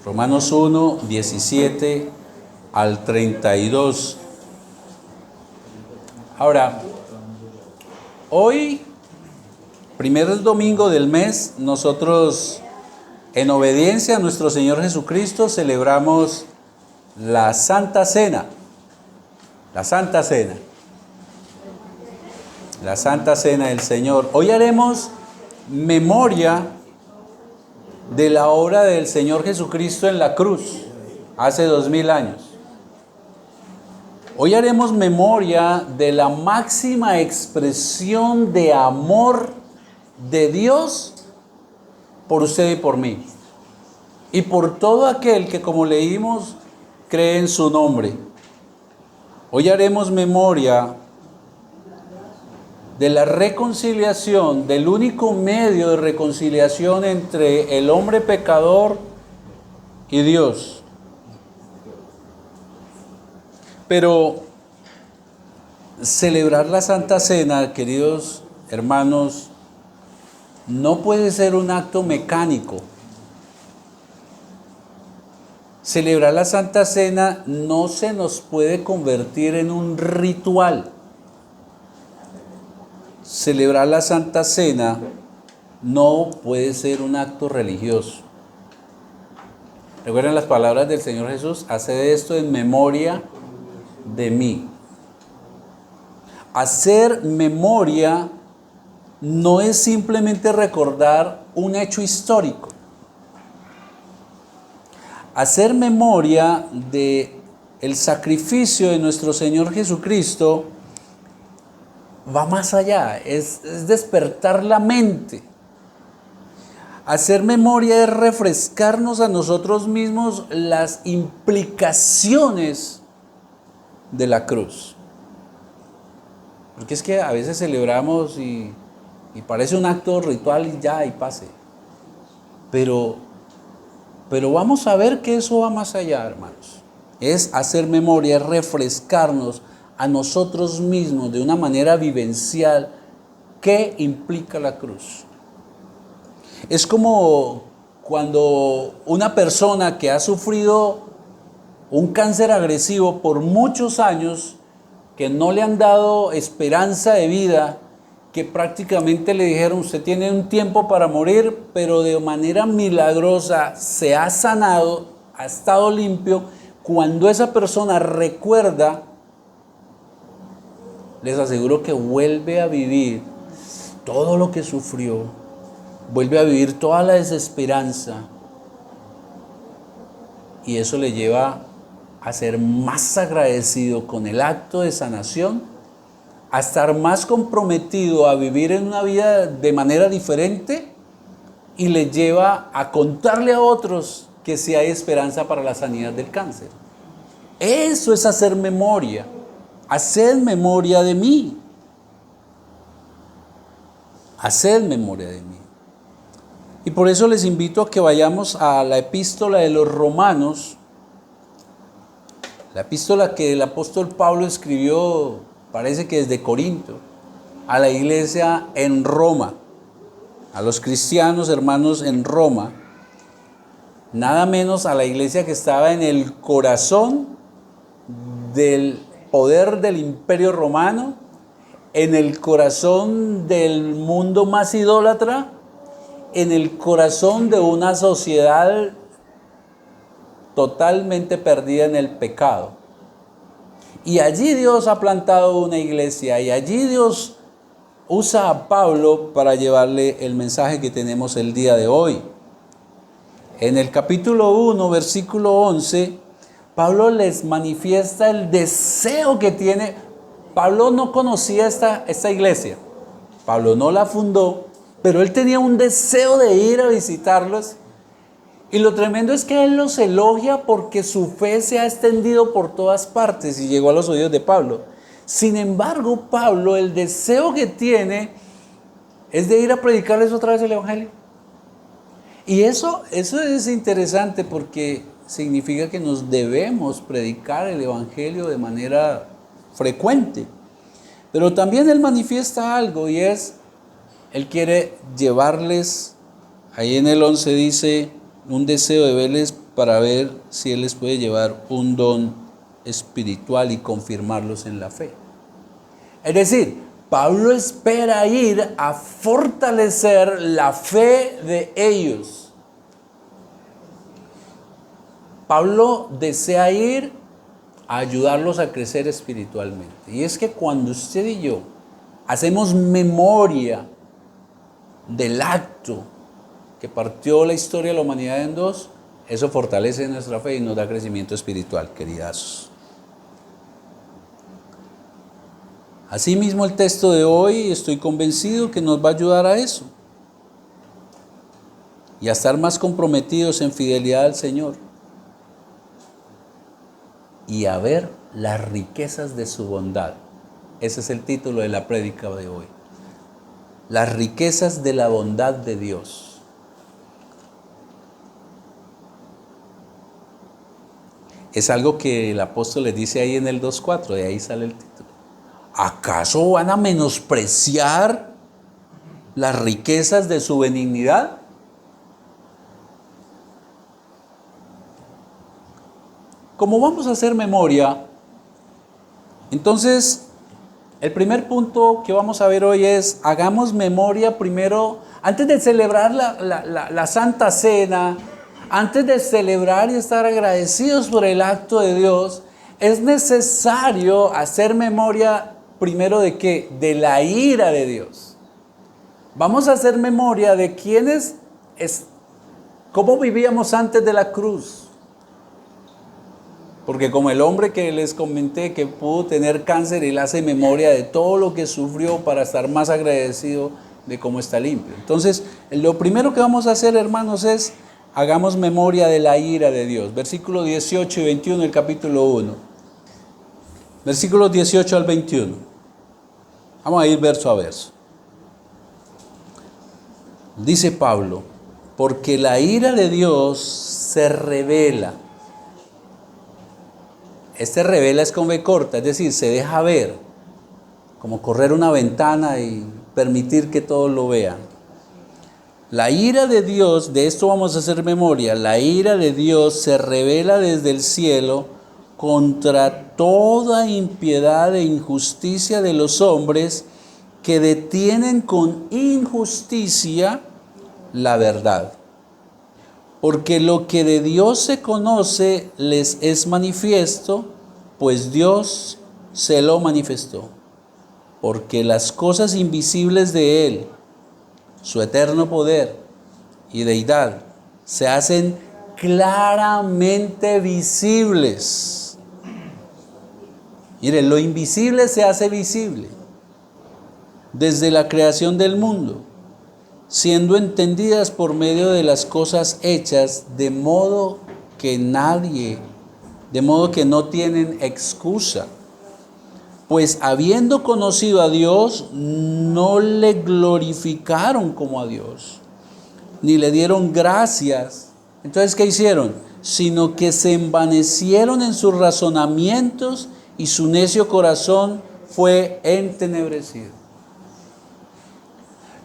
Romanos 1, 17 al 32. Ahora, hoy, primer domingo del mes, nosotros, en obediencia a nuestro Señor Jesucristo, celebramos la Santa Cena. La Santa Cena. La Santa Cena del Señor. Hoy haremos memoria de la obra del Señor Jesucristo en la cruz, hace 2000 años. Hoy haremos memoria de la máxima expresión de amor de Dios por usted y por mí. Y por todo aquel que, como leímos, cree en su nombre. Hoy haremos memoria de la reconciliación, del único medio de reconciliación entre el hombre pecador y Dios. Pero celebrar la Santa Cena, queridos hermanos, no puede ser un acto mecánico. Celebrar la Santa Cena no se nos puede convertir en un ritual. Celebrar la Santa Cena no puede ser un acto religioso. Recuerden las palabras del Señor Jesús: haced esto en memoria de mí. Hacer memoria no es simplemente recordar un hecho histórico. Hacer memoria de el sacrificio de nuestro Señor Jesucristo va más allá, es despertar la mente. Hacer memoria es refrescarnos a nosotros mismos las implicaciones de la cruz. Porque es que a veces celebramos y parece un acto ritual y ya, y pase. Pero vamos a ver que eso va más allá, hermanos. Es hacer memoria, es refrescarnos a nosotros mismos de una manera vivencial qué implica la cruz. Es como cuando una persona que ha sufrido un cáncer agresivo por muchos años, que no le han dado esperanza de vida, que prácticamente le dijeron: usted tiene un tiempo para morir, pero de manera milagrosa se ha sanado, ha estado limpio. Cuando esa persona recuerda, les aseguro que vuelve a vivir todo lo que sufrió, vuelve a vivir toda la desesperanza, y eso le lleva a ser más agradecido con el acto de sanación, a estar más comprometido a vivir en una vida de manera diferente, y le lleva a contarle a otros que sí hay esperanza para la sanidad del cáncer. Eso es hacer memoria. Haced memoria de mí. Haced memoria de mí. Y por eso les invito a que vayamos a la epístola de los Romanos, la epístola que el apóstol Pablo escribió, parece que desde Corinto, a la iglesia en Roma, a los cristianos hermanos en Roma, nada menos a la iglesia que estaba en el corazón del poder del imperio romano, en el corazón del mundo más idólatra, en el corazón de una sociedad totalmente perdida en el pecado. Y allí Dios ha plantado una iglesia, y allí Dios usa a Pablo para llevarle el mensaje que tenemos el día de hoy. En el capítulo 1, versículo 11, Pablo les manifiesta el deseo que tiene. Pablo no conocía esta iglesia, Pablo no la fundó, pero él tenía un deseo de ir a visitarlos. Y lo tremendo es que él los elogia porque su fe se ha extendido por todas partes y llegó a los oídos de Pablo. Sin embargo, Pablo, el deseo que tiene es de ir a predicarles otra vez el evangelio. Y eso es interesante, porque significa que nos debemos predicar el evangelio de manera frecuente. Pero también él manifiesta algo, y es, él quiere llevarles, ahí en el 11 dice, un deseo de verles para ver si Él les puede llevar un don espiritual y confirmarlos en la fe. Es decir, Pablo espera ir a fortalecer la fe de ellos. Pablo desea ir a ayudarlos a crecer espiritualmente. Y es que cuando usted y yo hacemos memoria del acto que partió la historia de la humanidad en dos, eso fortalece nuestra fe y nos da crecimiento espiritual, queridazos. Asimismo, el texto de hoy estoy convencido que nos va a ayudar a eso y a estar más comprometidos en fidelidad al Señor y a ver las riquezas de su bondad. Ese es el título de la prédica de hoy. Las riquezas de la bondad de Dios. Es algo que el apóstol les dice ahí en el 2:4, de ahí sale el título. ¿Acaso van a menospreciar las riquezas de su benignidad? Como vamos a hacer memoria, entonces el primer punto que vamos a ver hoy es, hagamos memoria primero, antes de celebrar la Santa Cena, antes de celebrar y estar agradecidos por el acto de Dios, es necesario hacer memoria primero de ¿qué? De la ira de Dios. Vamos a hacer memoria de cómo vivíamos antes de la cruz. Porque como el hombre que les comenté que pudo tener cáncer, él hace memoria de todo lo que sufrió para estar más agradecido de cómo está limpio. Entonces, lo primero que vamos a hacer, hermanos, es hagamos memoria de la ira de Dios. Versículos 18 y 21 del capítulo 1. Versículos 18 al 21. Vamos a ir verso a verso. Dice Pablo, porque la ira de Dios se revela. Este revela es con B corta, es decir, se deja ver, como correr una ventana y permitir que todos lo vean. La ira de Dios, de esto vamos a hacer memoria, la ira de Dios se revela desde el cielo contra toda impiedad e injusticia de los hombres que detienen con injusticia la verdad. Porque lo que de Dios se conoce les es manifiesto, pues Dios se lo manifestó. Porque las cosas invisibles de Él, su eterno poder y deidad, se hacen claramente visibles. Miren, lo invisible se hace visible desde la creación del mundo, siendo entendidas por medio de las cosas hechas, de modo que no tienen excusa. Pues habiendo conocido a Dios, no le glorificaron como a Dios, ni le dieron gracias. Entonces, ¿qué hicieron? Sino que se envanecieron en sus razonamientos y su necio corazón fue entenebrecido.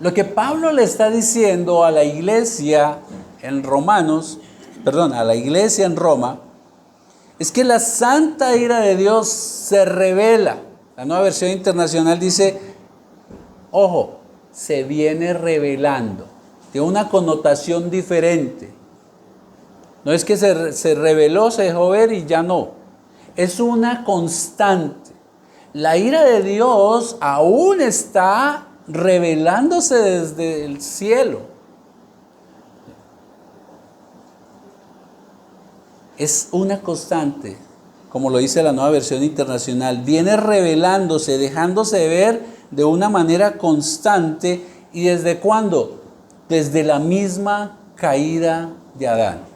Lo que Pablo le está diciendo a la iglesia en a la iglesia en Roma, es que la santa ira de Dios se revela. La Nueva Versión Internacional dice, ojo, se viene revelando. Tiene una connotación diferente. No es que se reveló, se dejó ver y ya no. Es una constante. La ira de Dios aún está revelándose desde el cielo. Es una constante, como lo dice la Nueva Versión Internacional. Viene revelándose, dejándose ver de una manera constante. ¿Y desde cuándo? Desde la misma caída de Adán.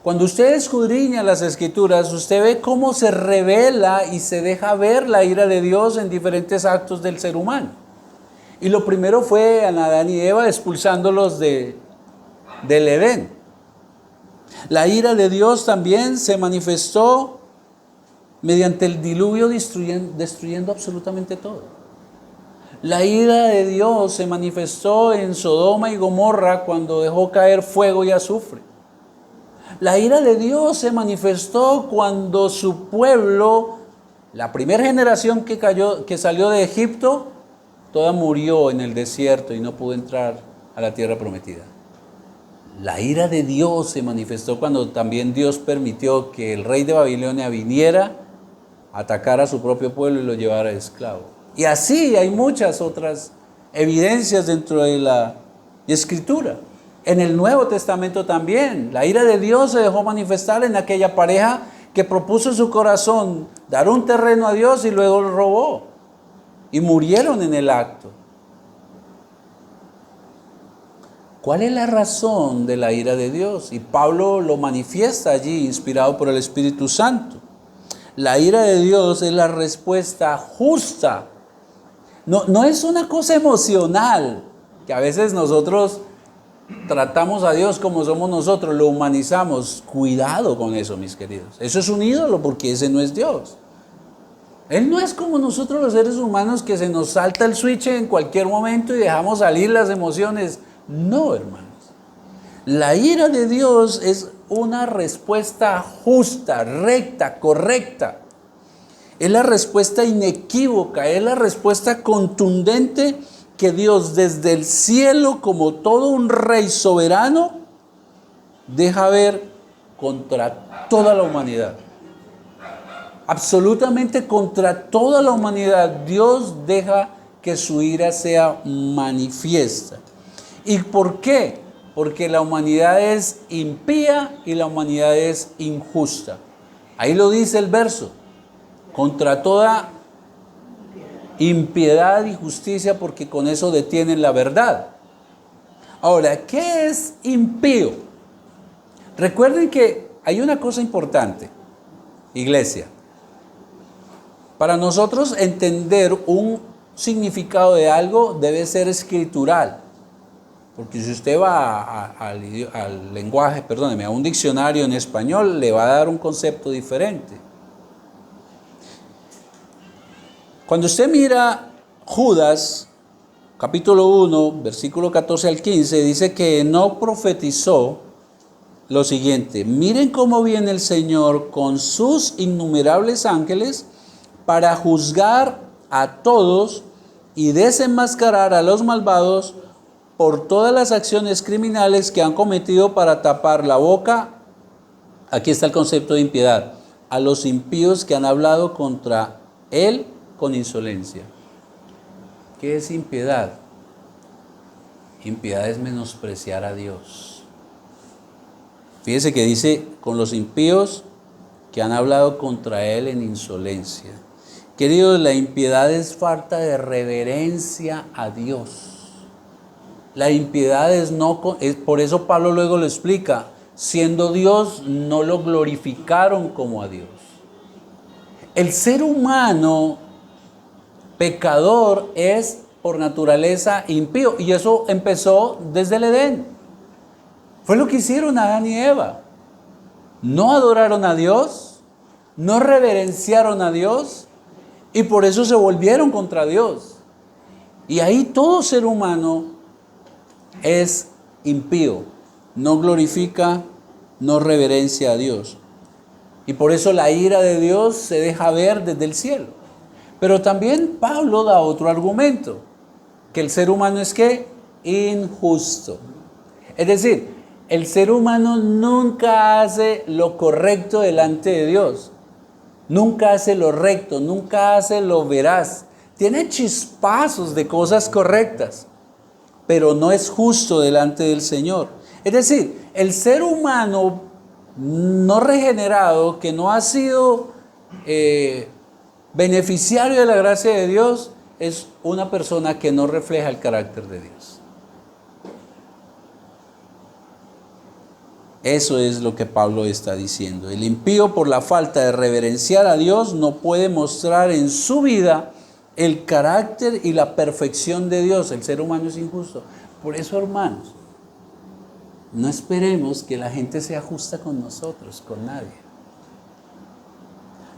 Cuando usted escudriña las Escrituras, usted ve cómo se revela y se deja ver la ira de Dios en diferentes actos del ser humano. Y lo primero fue a Adán y Eva expulsándolos del Edén. La ira de Dios también se manifestó mediante el diluvio destruyendo absolutamente todo. La ira de Dios se manifestó en Sodoma y Gomorra cuando dejó caer fuego y azufre. La ira de Dios se manifestó cuando su pueblo, la primera generación que salió de Egipto, toda murió en el desierto y no pudo entrar a la tierra prometida. La ira de Dios se manifestó cuando también Dios permitió que el rey de Babilonia viniera a atacar a su propio pueblo y lo llevara esclavo. Y así hay muchas otras evidencias dentro de la Escritura. En el Nuevo Testamento también, la ira de Dios se dejó manifestar en aquella pareja que propuso en su corazón dar un terreno a Dios y luego lo robó. Y murieron en el acto. ¿Cuál es la razón de la ira de Dios? Y Pablo lo manifiesta allí, inspirado por el Espíritu Santo. La ira de Dios es la respuesta justa. No es una cosa emocional, que a veces nosotros tratamos a Dios como somos nosotros, lo humanizamos. Cuidado con eso, mis queridos. Eso es un ídolo, porque ese no es Dios. Él no es como nosotros los seres humanos, que se nos salta el switch en cualquier momento y dejamos salir las emociones. No, hermanos. La ira de Dios es una respuesta justa, recta, correcta. Es la respuesta inequívoca, es la respuesta contundente que Dios desde el cielo, como todo un rey soberano, deja ver contra toda la humanidad. Absolutamente contra toda la humanidad, Dios deja que su ira sea manifiesta. ¿Y por qué? Porque la humanidad es impía y la humanidad es injusta. Ahí lo dice el verso. Contra toda impiedad y justicia, porque con eso detienen la verdad. Ahora, ¿qué es impío? Recuerden que hay una cosa importante, iglesia. Para nosotros entender un significado de algo debe ser escritural. Porque si usted va al lenguaje, perdóneme, a un diccionario en español, le va a dar un concepto diferente. Cuando usted mira Judas, capítulo 1, versículo 14 al 15, dice que no profetizó lo siguiente: miren cómo viene el Señor con sus innumerables ángeles para juzgar a todos y desenmascarar a los malvados por todas las acciones criminales que han cometido, para tapar la boca, aquí está el concepto de impiedad, a los impíos que han hablado contra él con insolencia. ¿Qué es impiedad? Impiedad es menospreciar a Dios. Fíjese que dice, con los impíos que han hablado contra él en insolencia. Queridos, la impiedad es falta de reverencia a Dios. La impiedad es por eso Pablo luego lo explica, siendo Dios no lo glorificaron como a Dios. El ser humano pecador es por naturaleza impío, y eso empezó desde el Edén. Fue lo que hicieron Adán y Eva. No adoraron a Dios, no reverenciaron a Dios, y por eso se volvieron contra Dios. Y ahí todo ser humano es impío, no glorifica, no reverencia a Dios. Y por eso la ira de Dios se deja ver desde el cielo. Pero también Pablo da otro argumento, que el ser humano es ¿qué? Injusto. Es decir, el ser humano nunca hace lo correcto delante de Dios. Nunca hace lo recto, nunca hace lo veraz. Tiene chispazos de cosas correctas, pero no es justo delante del Señor. Es decir, el ser humano no regenerado, que no ha sido beneficiario de la gracia de Dios, es una persona que no refleja el carácter de Dios. Eso es lo que Pablo está diciendo. El impío, por la falta de reverenciar a Dios, no puede mostrar en su vida el carácter y la perfección de Dios. El ser humano es injusto. Por eso, hermanos, no esperemos que la gente sea justa con nosotros, con nadie.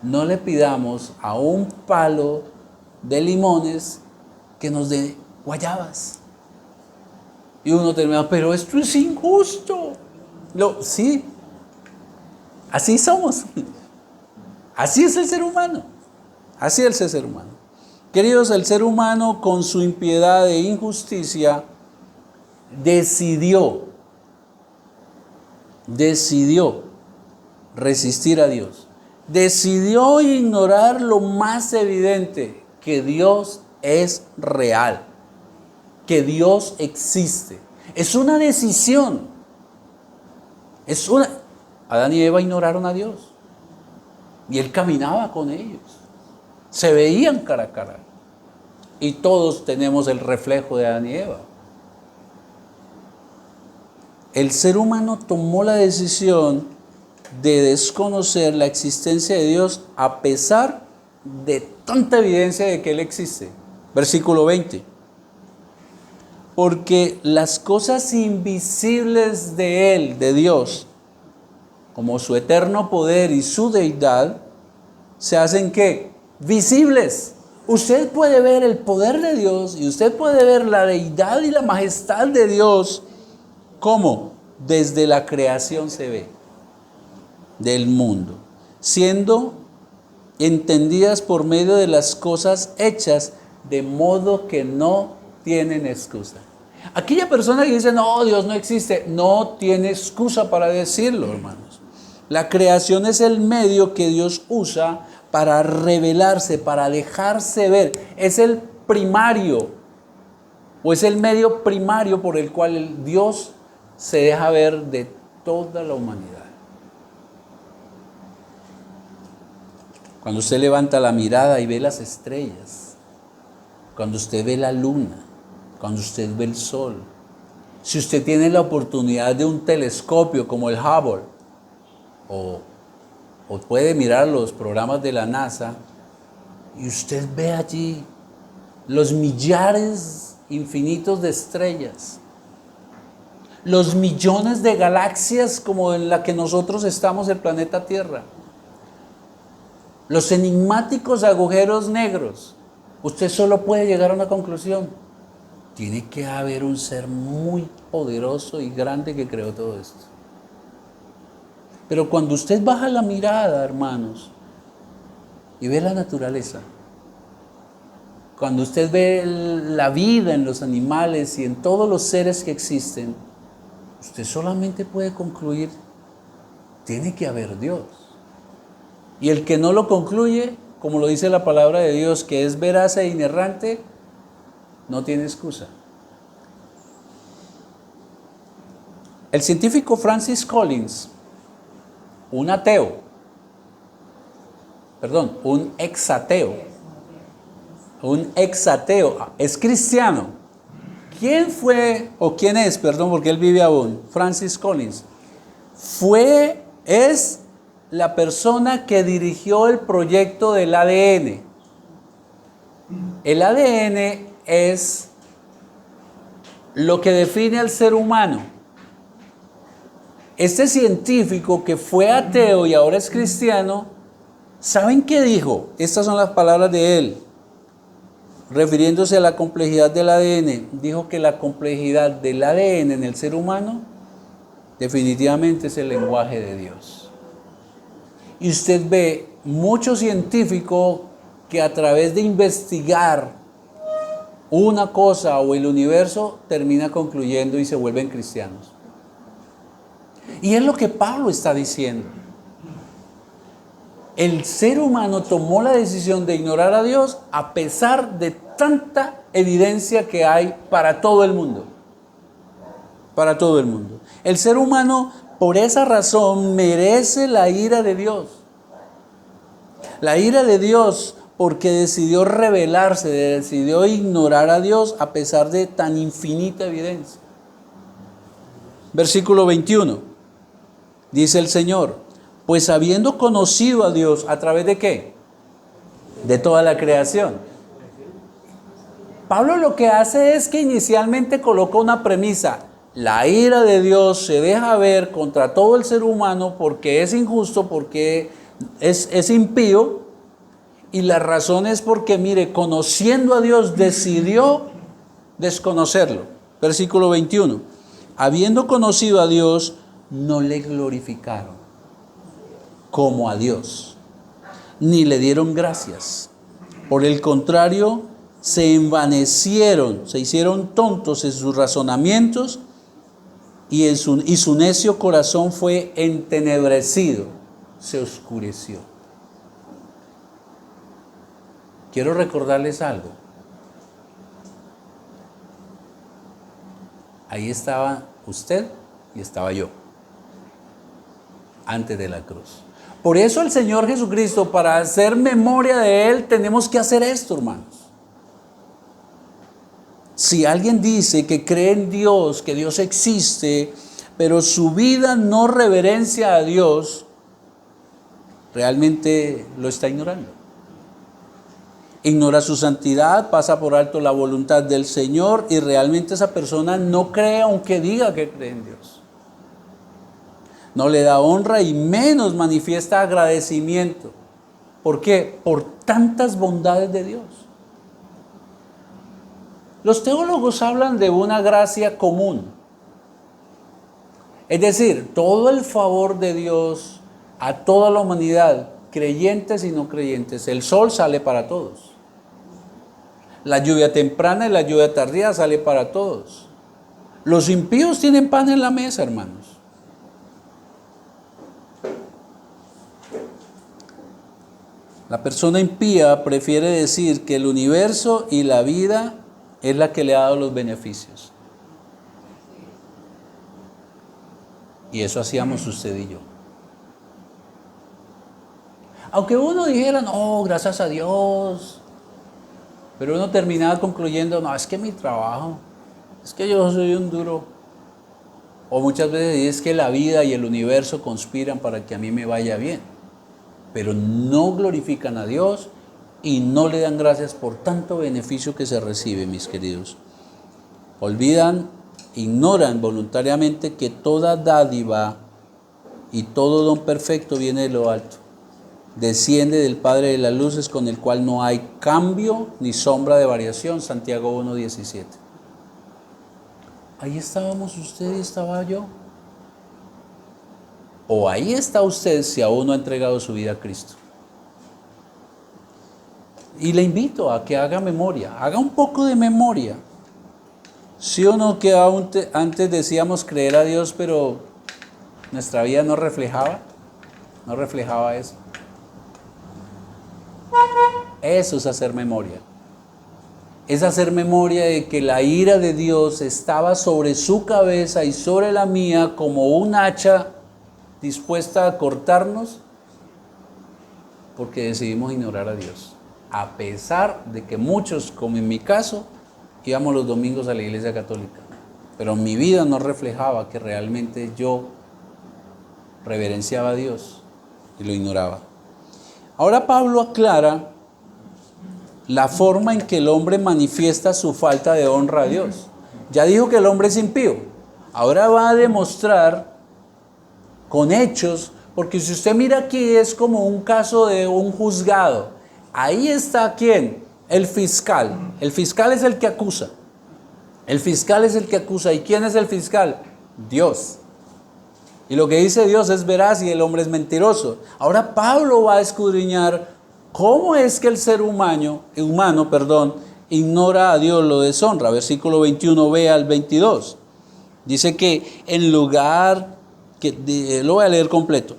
No le pidamos a un palo de limones que nos dé guayabas. Y uno termina, pero esto es injusto. Sí, Así somos. Así es el ser humano. Así es el ser humano. Queridos, el ser humano con su impiedad e injusticia decidió resistir a Dios. Decidió ignorar lo más evidente, que Dios es real, que Dios existe. Es una decisión. Adán y Eva ignoraron a Dios. Y Él caminaba con ellos. Se veían cara a cara. Y todos tenemos el reflejo de Adán y Eva. El ser humano tomó la decisión de desconocer la existencia de Dios a pesar de tanta evidencia de que Él existe. Versículo 20. Porque las cosas invisibles de Él, de Dios, como su eterno poder y su deidad, se hacen ¿qué? Visibles. Usted puede ver el poder de Dios y usted puede ver la deidad y la majestad de Dios. ¿Cómo? Desde la creación se ve del mundo, siendo entendidas por medio de las cosas hechas, de modo que no tienen excusa. Aquella persona que dice, no, Dios no existe, no tiene excusa para decirlo, hermanos. La creación es el medio que Dios usa para revelarse, para dejarse ver. Es el primario, o es el medio primario por el cual Dios se deja ver de toda la humanidad. Cuando usted levanta la mirada y ve las estrellas, cuando usted ve la luna, cuando usted ve el sol, si usted tiene la oportunidad de un telescopio como el Hubble, o puede mirar los programas de la NASA, y usted ve allí los millares infinitos de estrellas, los millones de galaxias como en la que nosotros estamos, el planeta Tierra, los enigmáticos agujeros negros, usted solo puede llegar a una conclusión: tiene que haber un ser muy poderoso y grande que creó todo esto. Pero cuando usted baja la mirada, hermanos, y ve la naturaleza, cuando usted ve la vida en los animales y en todos los seres que existen, usted solamente puede concluir: tiene que haber Dios. Y el que no lo concluye, como lo dice la palabra de Dios, que es veraz e inerrante, no tiene excusa. El científico Francis Collins, un exateo, es cristiano. ¿Quién es, porque él vive aún? Francis Collins. Es la persona que dirigió el proyecto del ADN. El ADN es lo que define al ser humano. Este científico que fue ateo y ahora es cristiano, ¿saben qué dijo? Estas son las palabras de él, refiriéndose a la complejidad del ADN. Dijo que la complejidad del ADN en el ser humano definitivamente es el lenguaje de Dios. Y usted ve muchos científicos que a través de investigar una cosa o el universo termina concluyendo y se vuelven cristianos. Y es lo que Pablo está diciendo. El ser humano tomó la decisión de ignorar a Dios a pesar de tanta evidencia que hay para todo el mundo. Para todo el mundo. El ser humano, por esa razón, merece la ira de Dios. La ira de Dios porque decidió rebelarse, decidió ignorar a Dios a pesar de tan infinita evidencia. Versículo 21. Dice el Señor: pues habiendo conocido a Dios, ¿a través de qué? De toda la creación. Pablo lo que hace es que inicialmente colocó una premisa: la ira de Dios se deja ver contra todo el ser humano porque es injusto, porque es impío, y la razón es porque, mire, conociendo a Dios decidió desconocerlo. Versículo 21. Habiendo conocido a Dios, no le glorificaron. como a Dios, ni le dieron gracias. Por el contrario, se envanecieron, se hicieron tontos en sus razonamientos y su necio corazón fue entenebrecido, se oscureció. Quiero recordarles algo. Ahí estaba usted y estaba yo, antes de la cruz. Por eso el Señor Jesucristo, para hacer memoria de Él, tenemos que hacer esto, hermanos. Si alguien dice que cree en Dios, que Dios existe, pero su vida no reverencia a Dios, realmente lo está ignorando. Ignora su santidad, pasa por alto la voluntad del Señor y realmente esa persona no cree aunque diga que cree en Dios. No le da honra y menos manifiesta agradecimiento. ¿Por qué? Por tantas bondades de Dios. Los teólogos hablan de una gracia común. Es decir, todo el favor de Dios a toda la humanidad, creyentes y no creyentes. El sol sale para todos. La lluvia temprana y la lluvia tardía sale para todos. Los impíos tienen pan en la mesa, hermanos. La persona impía prefiere decir que el universo y la vida es la que le ha dado los beneficios. Y eso hacíamos usted y yo. Aunque uno dijera, no, gracias a Dios, pero uno terminaba concluyendo, no, es que mi trabajo, es que yo soy un duro. O muchas veces es que la vida y el universo conspiran para que a mí me vaya bien. Pero no glorifican a Dios y no le dan gracias por tanto beneficio que se recibe, mis queridos. Olvidan, ignoran voluntariamente que toda dádiva y todo don perfecto viene de lo alto. Desciende del Padre de las luces, con el cual no hay cambio ni sombra de variación. Santiago 1:17. Ahí estábamos usted y estaba yo. O ahí está usted si aún no ha entregado su vida a Cristo. Y le invito a que haga memoria, haga un poco de memoria. Sí o no, que antes decíamos creer a Dios, pero nuestra vida no reflejaba eso. Eso es hacer memoria. Es hacer memoria de que la ira de Dios estaba sobre su cabeza y sobre la mía como un hacha dispuesta a cortarnos porque decidimos ignorar a Dios. A pesar de que muchos, como en mi caso, íbamos los domingos a la iglesia católica. Pero mi vida no reflejaba que realmente yo reverenciaba a Dios y lo ignoraba. Ahora Pablo aclara la forma en que el hombre manifiesta su falta de honra a Dios. Ya dijo que el hombre es impío. Ahora va a demostrar con hechos, porque si usted mira aquí es como un caso de un juzgado. Ahí está ¿quién? El fiscal. El fiscal es el que acusa. El fiscal es el que acusa. ¿Y quién es el fiscal? Dios. Y lo que dice Dios es veraz y el hombre es mentiroso. Ahora Pablo va a escudriñar cómo es que el ser humano, ignora a Dios, lo deshonra. Versículo 21b al 22. Dice que en lugar, lo voy a leer completo.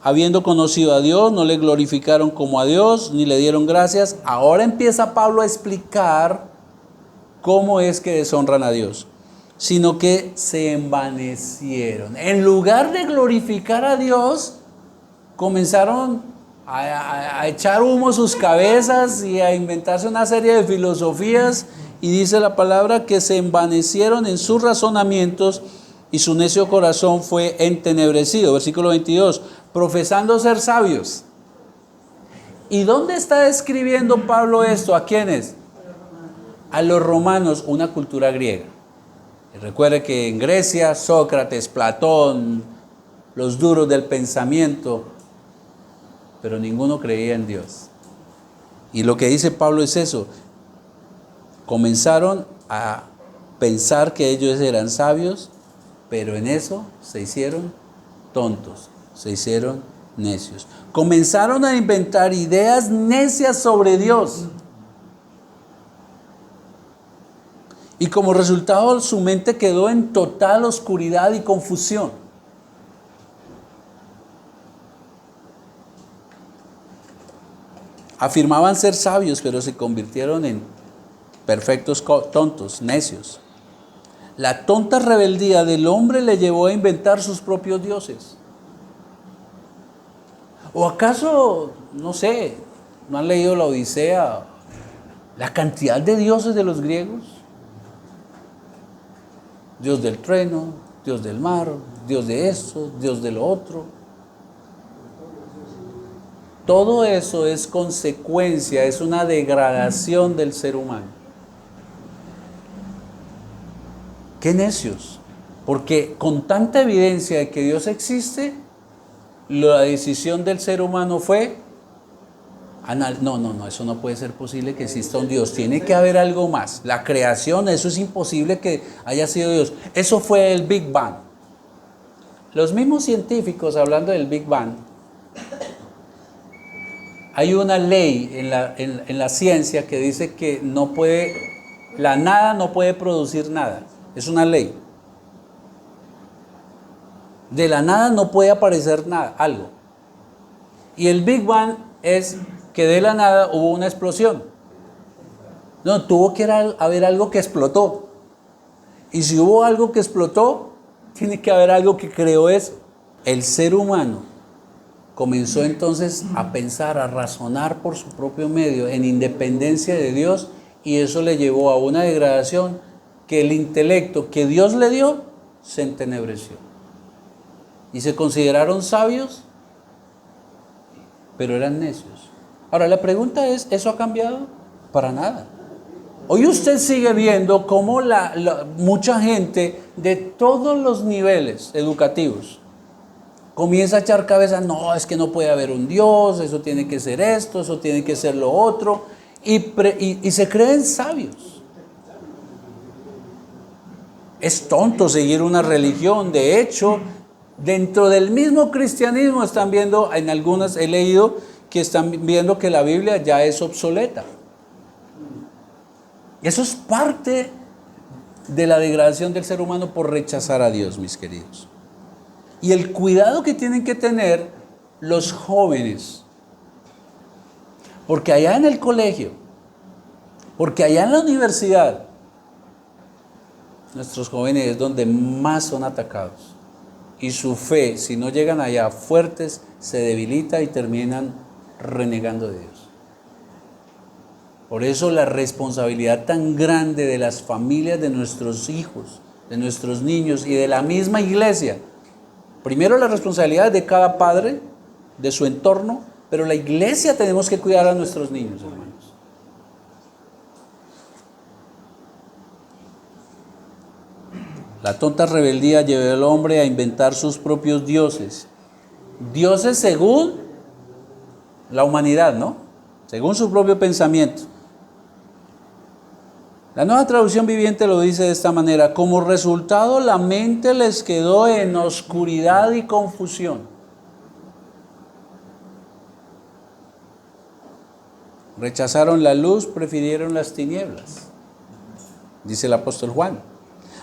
Habiendo conocido a Dios, no le glorificaron como a Dios, ni le dieron gracias. Ahora empieza Pablo a explicar cómo es que deshonran a Dios. Sino que se envanecieron. En lugar de glorificar a Dios, comenzaron a echar humo a sus cabezas y a inventarse una serie de filosofías. Y dice la palabra que se envanecieron en sus razonamientos y su necio corazón fue entenebrecido. Versículo 22. Profesando ser sabios. ¿Y dónde está escribiendo Pablo esto? ¿A quiénes? A los romanos, una cultura griega. Y recuerde que en Grecia, Sócrates, Platón, los duros del pensamiento, pero ninguno creía en Dios. Y lo que dice Pablo es eso. Comenzaron a pensar que ellos eran sabios, pero en eso se hicieron tontos, se hicieron necios. Comenzaron a inventar ideas necias sobre Dios. Y como resultado su mente quedó en total oscuridad y confusión. Afirmaban ser sabios, pero se convirtieron en perfectos tontos, necios. La tonta rebeldía del hombre le llevó a inventar sus propios dioses. ¿O acaso, no sé, no han leído la Odisea? La cantidad de dioses de los griegos. Dios del trueno, Dios del mar, Dios de esto, Dios de lo otro. Todo eso es consecuencia, es una degradación del ser humano. ¡Qué necios! Porque con tanta evidencia de que Dios existe, la decisión del ser humano fue, no, eso no puede ser posible que exista un Dios, tiene que haber algo más. La creación, eso es imposible que haya sido Dios. Eso fue el Big Bang. Los mismos científicos, hablando del Big Bang, hay una ley en la ciencia que dice que la nada no puede producir nada. Es una ley. De la nada no puede aparecer nada, algo. Y el Big Bang es que de la nada hubo una explosión. No, tuvo que haber algo que explotó. Y si hubo algo que explotó, tiene que haber algo que creó eso. El ser humano comenzó entonces a pensar, a razonar por su propio medio, en independencia de Dios, y eso le llevó a una degradación que el intelecto que Dios le dio se entenebreció. Y se consideraron sabios, pero eran necios. Ahora la pregunta es, ¿eso ha cambiado? Para nada. Hoy usted sigue viendo cómo mucha gente de todos los niveles educativos comienza a echar cabeza, no, es que no puede haber un Dios, eso tiene que ser esto, eso tiene que ser lo otro, y se creen sabios. Es tonto seguir una religión. De hecho, dentro del mismo cristianismo están viendo, en algunas he leído que están viendo que la Biblia ya es obsoleta. Eso es parte de la degradación del ser humano por rechazar a Dios, mis queridos. Y el cuidado que tienen que tener los jóvenes, porque allá en el colegio, porque allá en la universidad, nuestros jóvenes es donde más son atacados. Y su fe, si no llegan allá fuertes, se debilita y terminan renegando de Dios. Por eso la responsabilidad tan grande de las familias, de nuestros hijos, de nuestros niños y de la misma iglesia. Primero la responsabilidad de cada padre, de su entorno, pero la iglesia tenemos que cuidar a nuestros niños, hermanos. La tonta rebeldía llevó al hombre a inventar sus propios dioses. Dioses según la humanidad, ¿no? Según su propio pensamiento. La Nueva Traducción Viviente lo dice de esta manera: como resultado, la mente les quedó en oscuridad y confusión. Rechazaron la luz, prefirieron las tinieblas, dice el apóstol Juan.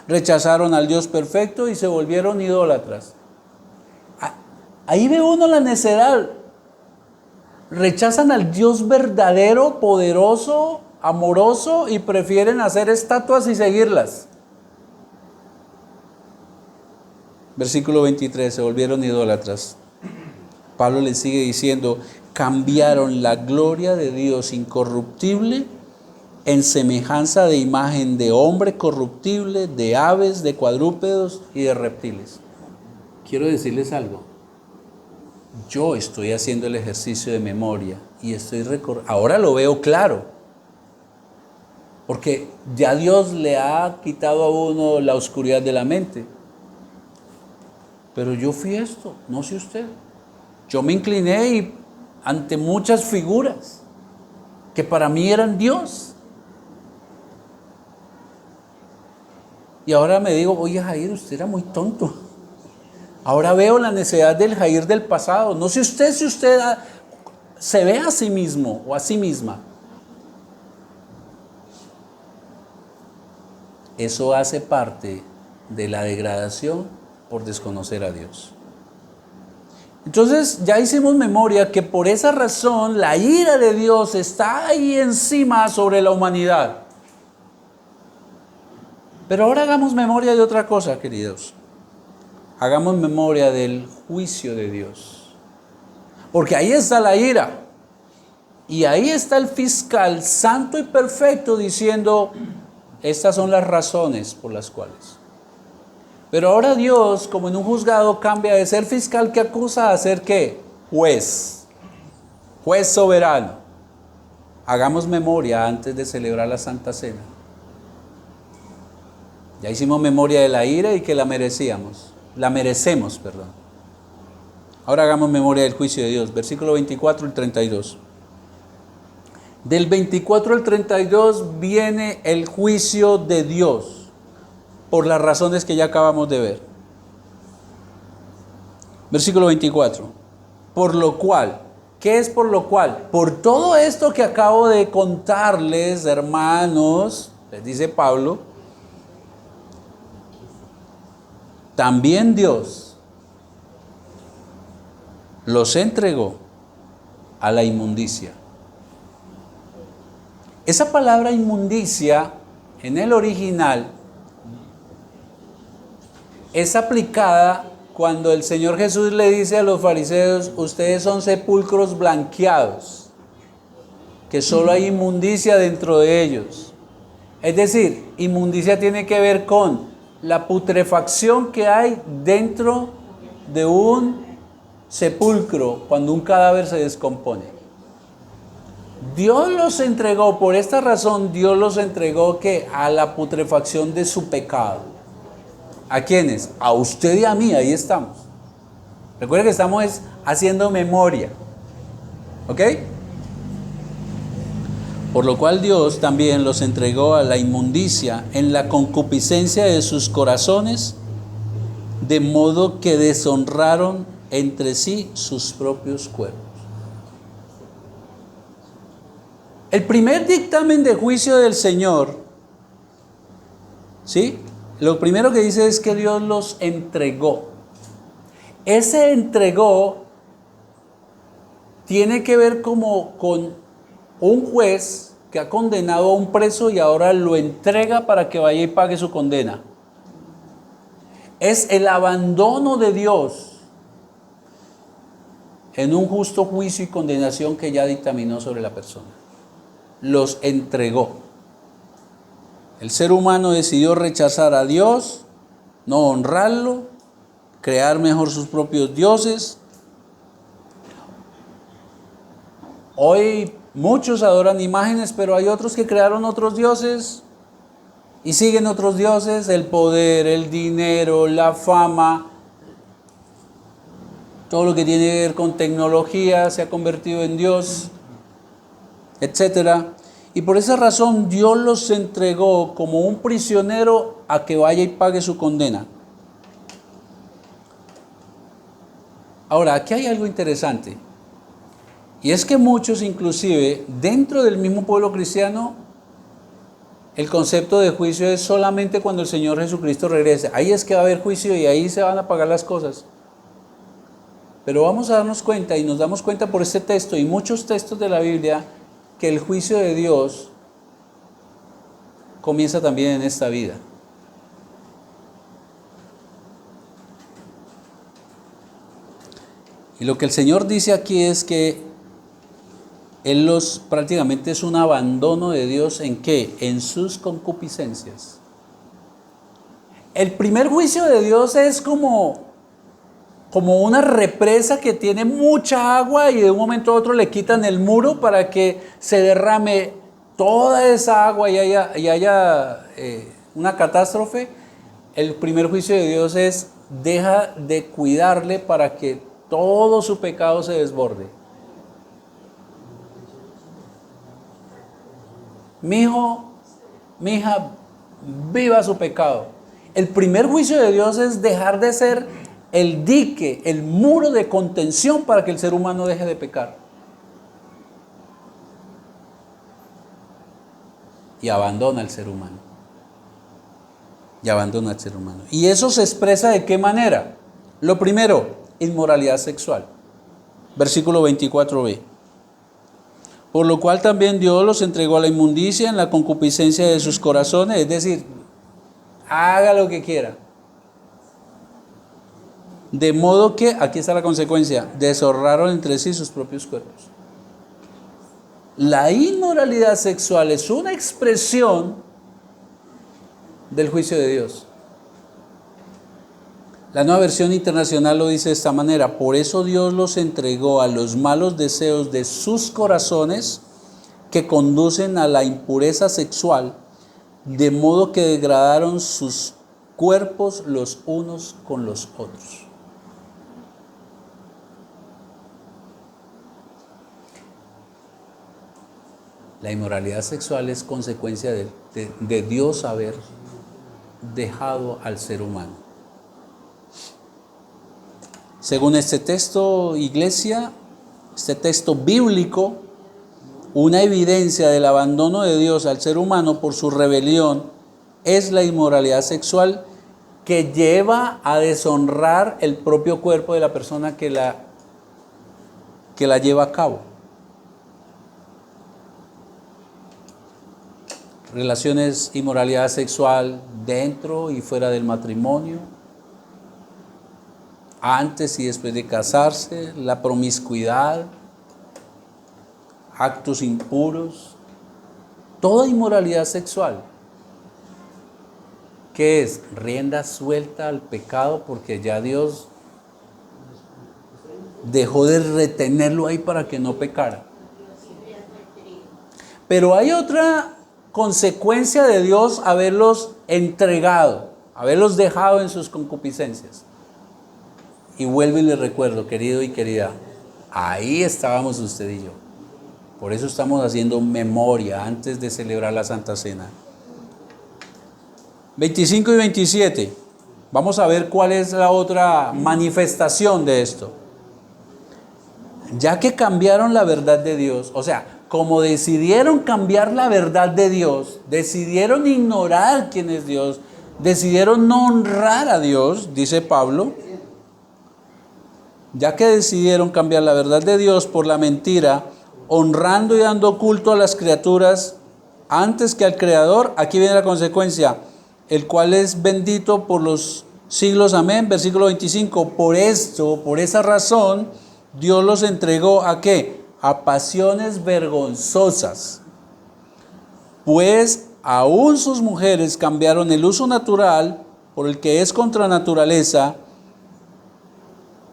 Rechazaron al Dios perfecto y se volvieron idólatras. Ahí ve uno la necedad. Rechazan al Dios verdadero, poderoso, amoroso, y prefieren hacer estatuas y seguirlas. Versículo 23, se volvieron idólatras. Pablo les sigue diciendo, cambiaron la gloria de Dios incorruptible en semejanza de imagen de hombre corruptible, de aves, de cuadrúpedos y de reptiles. Quiero decirles algo. Yo estoy haciendo el ejercicio de memoria y estoy ahora lo veo claro. Porque ya Dios le ha quitado a uno la oscuridad de la mente. Pero yo fui esto, no sé usted. Yo me incliné ante muchas figuras que para mí eran Dios. Y ahora me digo, oye Jair, usted era muy tonto. Ahora veo la necesidad del Jair del pasado. No sé usted si usted se ve a sí mismo o a sí misma. Eso hace parte de la degradación por desconocer a Dios. Entonces ya hicimos memoria que por esa razón la ira de Dios está ahí encima sobre la humanidad. Pero ahora hagamos memoria de otra cosa, queridos. Hagamos memoria del juicio de Dios. Porque ahí está la ira. Y ahí está el fiscal santo y perfecto diciendo, estas son las razones por las cuales. Pero ahora Dios, como en un juzgado, cambia de ser fiscal que acusa a ser ¿qué? Juez. Juez soberano. Hagamos memoria antes de celebrar la Santa Cena. Ya hicimos memoria de la ira y que la merecíamos. La merecemos, perdón. Ahora hagamos memoria del juicio de Dios. Versículo 24 y 32. Del 24 al 32 viene el juicio de Dios. Por las razones que ya acabamos de ver. Versículo 24. Por lo cual, ¿qué es por lo cual? Por todo esto que acabo de contarles, hermanos, les dice Pablo, también Dios los entregó a la inmundicia. Esa palabra inmundicia en el original es aplicada cuando el Señor Jesús le dice a los fariseos, ustedes son sepulcros blanqueados, que solo hay inmundicia dentro de ellos. Es decir, inmundicia tiene que ver con la putrefacción que hay dentro de un sepulcro cuando un cadáver se descompone. Dios los entregó, por esta razón Dios los entregó ¿qué? A la putrefacción de su pecado. ¿A quiénes? A usted y a mí, ahí estamos. Recuerden que estamos haciendo memoria. ¿Ok? Por lo cual Dios también los entregó a la inmundicia en la concupiscencia de sus corazones, de modo que deshonraron entre sí sus propios cuerpos. El primer dictamen de juicio del Señor, ¿sí? Lo primero que dice es que Dios los entregó. Ese entregó tiene que ver como con un juez que ha condenado a un preso y ahora lo entrega para que vaya y pague su condena. Es el abandono de Dios en un justo juicio y condenación que ya dictaminó sobre la persona. Los entregó. El ser humano decidió rechazar a Dios, no honrarlo, crear mejor sus propios dioses. Hoy muchos adoran imágenes, pero hay otros que crearon otros dioses y siguen otros dioses, el poder, el dinero, la fama, todo lo que tiene que ver con tecnología se ha convertido en Dios, etcétera. Y por esa razón Dios los entregó como un prisionero a que vaya y pague su condena. Ahora, aquí hay algo interesante. Y es que muchos, inclusive, dentro del mismo pueblo cristiano, el concepto de juicio es solamente cuando el Señor Jesucristo regrese. Ahí es que va a haber juicio y ahí se van a pagar las cosas. Pero vamos a darnos cuenta, y nos damos cuenta por este texto y muchos textos de la Biblia, que el juicio de Dios comienza también en esta vida. Y lo que el Señor dice aquí es que Él prácticamente es un abandono de Dios ¿en qué? En sus concupiscencias. El primer juicio de Dios es como una represa que tiene mucha agua y de un momento a otro le quitan el muro para que se derrame toda esa agua y haya una catástrofe. El primer juicio de Dios es deja de cuidarle para que todo su pecado se desborde. Mi hijo, mi hija, viva su pecado. El primer juicio de Dios es dejar de ser el dique, el muro de contención para que el ser humano deje de pecar. Y abandona al ser humano. Y abandona al ser humano. ¿Y eso se expresa de qué manera? Lo primero, inmoralidad sexual. Versículo 24b. Por lo cual también Dios los entregó a la inmundicia en la concupiscencia de sus corazones, es decir, haga lo que quiera. De modo que, aquí está la consecuencia, deshonraron entre sí sus propios cuerpos. La inmoralidad sexual es una expresión del juicio de Dios. La Nueva Versión Internacional lo dice de esta manera: por eso Dios los entregó a los malos deseos de sus corazones que conducen a la impureza sexual, de modo que degradaron sus cuerpos los unos con los otros. La inmoralidad sexual es consecuencia de Dios haber dejado al ser humano. Según este texto, iglesia, este texto bíblico, una evidencia del abandono de Dios al ser humano por su rebelión es la inmoralidad sexual, que lleva a deshonrar el propio cuerpo de la persona que la lleva a cabo. Relaciones, inmoralidad sexual dentro y fuera del matrimonio, antes y después de casarse, la promiscuidad, actos impuros, toda inmoralidad sexual, que es rienda suelta al pecado, porque ya Dios dejó de retenerlo ahí para que no pecara. Pero hay otra consecuencia de Dios haberlos entregado, haberlos dejado en sus concupiscencias. Y vuelvo y le recuerdo, querido y querida, ahí estábamos usted y yo. Por eso estamos haciendo memoria antes de celebrar la Santa Cena. 25 y 27. Vamos a ver cuál es la otra manifestación de esto. Ya que cambiaron la verdad de Dios, o sea, como decidieron cambiar la verdad de Dios, decidieron ignorar quién es Dios, decidieron no honrar a Dios, dice Pablo, ya que decidieron cambiar la verdad de Dios por la mentira, honrando y dando culto a las criaturas antes que al Creador, aquí viene la consecuencia, el cual es bendito por los siglos, amén. Versículo 25, por esto, por esa razón, Dios los entregó ¿a qué? A pasiones vergonzosas, pues aún sus mujeres cambiaron el uso natural por el que es contra naturaleza,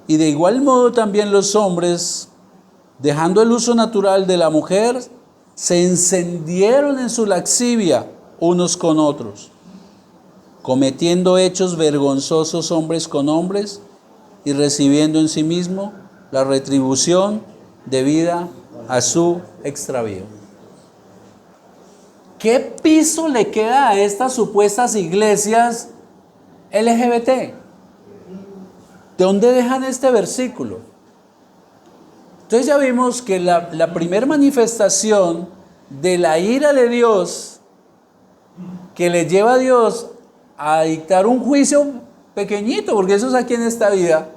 y de igual modo también los hombres, dejando el uso natural de la mujer, se encendieron en su lascivia unos con otros, cometiendo hechos vergonzosos hombres con hombres y recibiendo en sí mismo la retribución debida a su extravío. ¿Qué piso le queda a estas supuestas iglesias LGBT? ¿De dónde dejan este versículo? Entonces ya vimos que la primera manifestación de la ira de Dios que le lleva a Dios a dictar un juicio pequeñito, porque eso es aquí en esta vida,